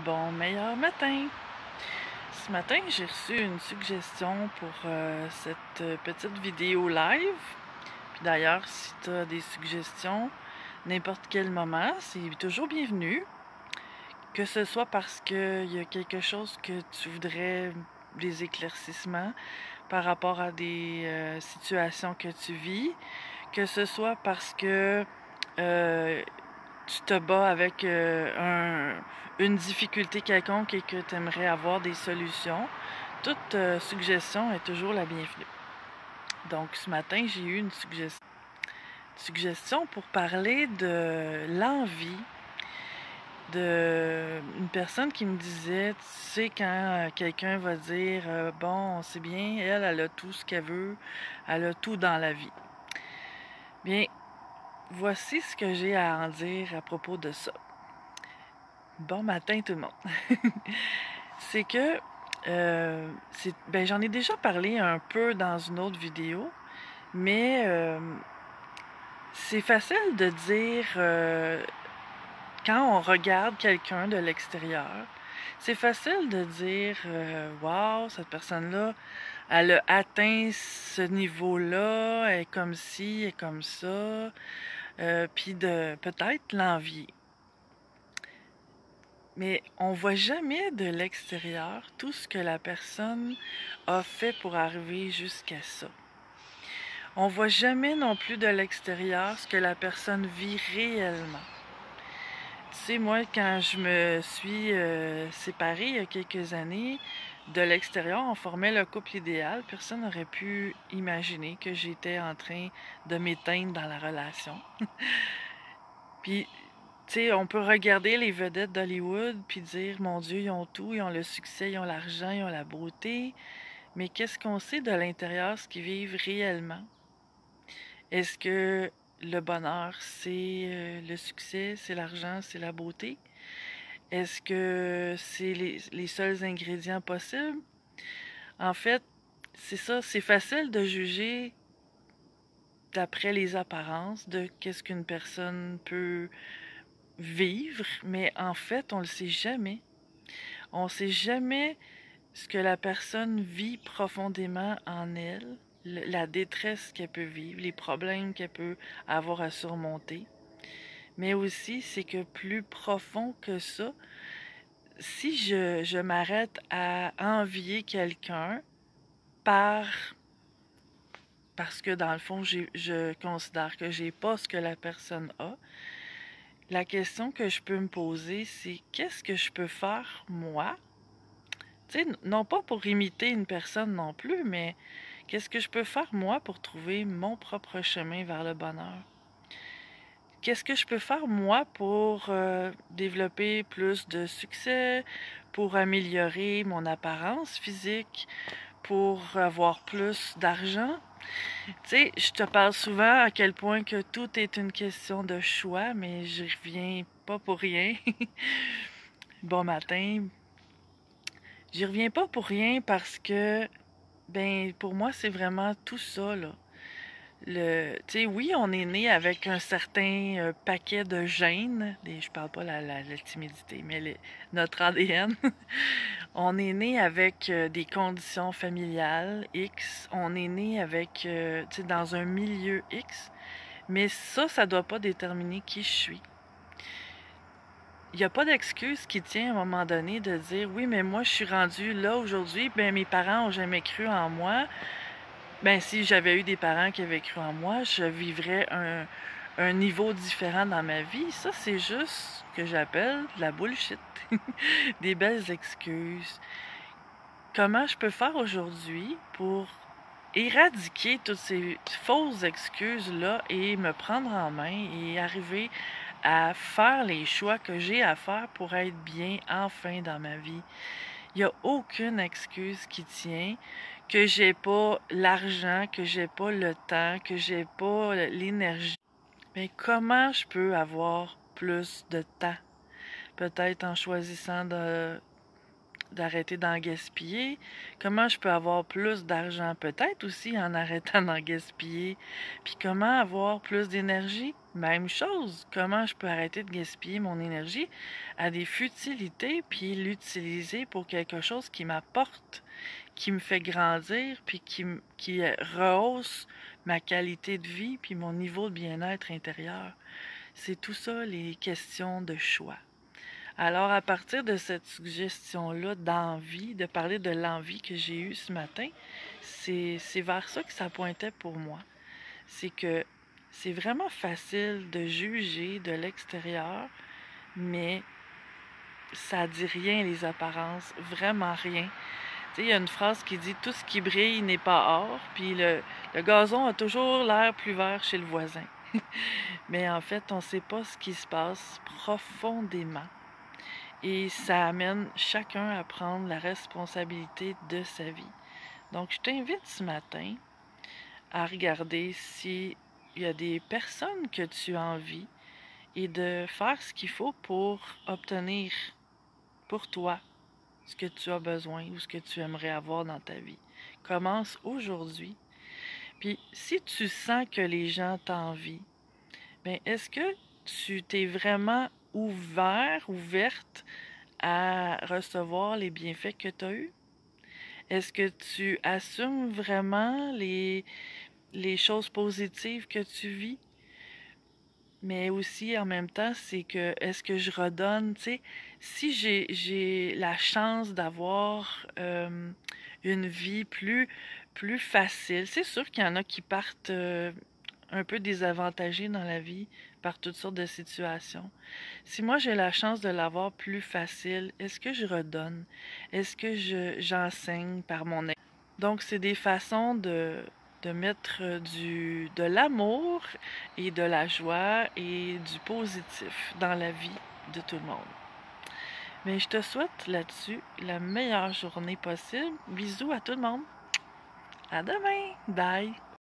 Bon, meilleur matin. Ce matin, j'ai reçu une suggestion pour cette petite vidéo live. Puis d'ailleurs, si tu as des suggestions, n'importe quel moment, c'est toujours bienvenu. Que ce soit parce qu'il y a quelque chose que tu voudrais, des éclaircissements par rapport à des situations que tu vis, que ce soit parce que euh, tu te bats avec une difficulté quelconque et que tu aimerais avoir des solutions, toute suggestion est toujours la bienvenue. Donc ce matin, j'ai eu une suggestion pour parler de l'envie de une personne qui me disait, tu sais, quand quelqu'un va dire, bon, c'est bien, elle a tout ce qu'elle veut, elle a tout dans la vie. Bien, voici ce que j'ai à en dire à propos de ça. Bon matin tout le monde. C'est que j'en ai déjà parlé un peu dans une autre vidéo, mais c'est facile de dire quand on regarde quelqu'un de l'extérieur, c'est facile de dire wow, cette personne-là, elle a atteint ce niveau-là, elle est comme ci, elle est comme ça, puis de peut-être l'envier. Mais on voit jamais de l'extérieur tout ce que la personne a fait pour arriver jusqu'à ça. On voit jamais non plus de l'extérieur ce que la personne vit réellement. Tu sais, moi, quand je me suis séparée il y a quelques années, de l'extérieur, on formait le couple idéal. Personne n'aurait pu imaginer que j'étais en train de m'éteindre dans la relation. Puis tu sais, on peut regarder les vedettes d'Hollywood puis dire, mon Dieu, ils ont tout, ils ont le succès, ils ont l'argent, ils ont la beauté. Mais qu'est-ce qu'on sait de l'intérieur, ce qu'ils vivent réellement? Est-ce que le bonheur, c'est le succès, c'est l'argent, c'est la beauté? Est-ce que c'est les seuls ingrédients possibles? En fait, c'est ça, c'est facile de juger d'après les apparences de qu'est-ce qu'une personne peut vivre, mais en fait, on le sait jamais. On sait jamais ce que la personne vit profondément en elle, la détresse qu'elle peut vivre, les problèmes qu'elle peut avoir à surmonter. Mais aussi, c'est que plus profond que ça, si je m'arrête à envier quelqu'un par parce que dans le fond, je considère que j'ai pas ce que la personne a, la question que je peux me poser, c'est qu'est-ce que je peux faire moi? Tu sais, non pas pour imiter une personne non plus, mais qu'est-ce que je peux faire moi pour trouver mon propre chemin vers le bonheur? Qu'est-ce que je peux faire moi pour développer plus de succès, pour améliorer mon apparence physique, pour avoir plus d'argent? Tu sais, je te parle souvent à quel point que tout est une question de choix, mais je reviens pas pour rien. Bon matin. J'y reviens pas pour rien parce que, ben, pour moi, c'est vraiment tout ça, là. Tu sais, oui, on est né avec un certain paquet de gènes. Je parle pas la timidité, mais notre ADN. On est né avec des conditions familiales X. On est né avec, tu sais, dans un milieu X. Mais ça doit pas déterminer qui je suis. Il n'y a pas d'excuse qui tient à un moment donné de dire oui, mais moi je suis rendu là aujourd'hui, ben mes parents ont jamais cru en moi. Ben si j'avais eu des parents qui avaient cru en moi, je vivrais un niveau différent dans ma vie. Ça, c'est juste ce que j'appelle de la bullshit. Des belles excuses. Comment je peux faire aujourd'hui pour éradiquer toutes ces fausses excuses-là et me prendre en main et arriver à faire les choix que j'ai à faire pour être bien enfin dans ma vie. Il n'y a aucune excuse qui tient que j'ai pas l'argent, que j'ai pas le temps, que j'ai pas l'énergie. Mais comment je peux avoir plus de temps? Peut-être en choisissant d'arrêter d'en gaspiller. Comment je peux avoir plus d'argent? Peut-être aussi en arrêtant d'en gaspiller. Puis comment avoir plus d'énergie? Même chose, comment je peux arrêter de gaspiller mon énergie à des futilités, puis l'utiliser pour quelque chose qui m'apporte, qui me fait grandir, puis qui rehausse ma qualité de vie, puis mon niveau de bien-être intérieur. C'est tout ça, les questions de choix. Alors, à partir de cette suggestion-là d'envie, de parler de l'envie que j'ai eue ce matin, c'est vers ça que ça pointait pour moi. C'est que c'est vraiment facile de juger de l'extérieur, mais ça dit rien, les apparences, vraiment rien. Tu sais, il y a une phrase qui dit « Tout ce qui brille n'est pas or », puis le gazon a toujours l'air plus vert chez le voisin. Mais en fait, on ne sait pas ce qui se passe profondément. Et ça amène chacun à prendre la responsabilité de sa vie. Donc, je t'invite ce matin à regarder s'il y a des personnes que tu as envie et de faire ce qu'il faut pour obtenir pour toi ce que tu as besoin ou ce que tu aimerais avoir dans ta vie. Commence aujourd'hui. Puis, si tu sens que les gens t'envient, bien, est-ce que tu t'es vraiment ouverte à recevoir les bienfaits que tu as eus? Est-ce que tu assumes vraiment les choses positives que tu vis? Mais aussi, en même temps, c'est que, est-ce que je redonne, tu sais, si j'ai la chance d'avoir une vie plus facile, c'est sûr qu'il y en a qui partent un peu désavantagés dans la vie par toutes sortes de situations. Si moi j'ai la chance de l'avoir plus facile, est-ce que je redonne? Est-ce que j'enseigne par mon exemple? Donc, c'est des façons de mettre de l'amour et de la joie et du positif dans la vie de tout le monde. Mais je te souhaite là-dessus la meilleure journée possible. Bisous à tout le monde. À demain. Bye.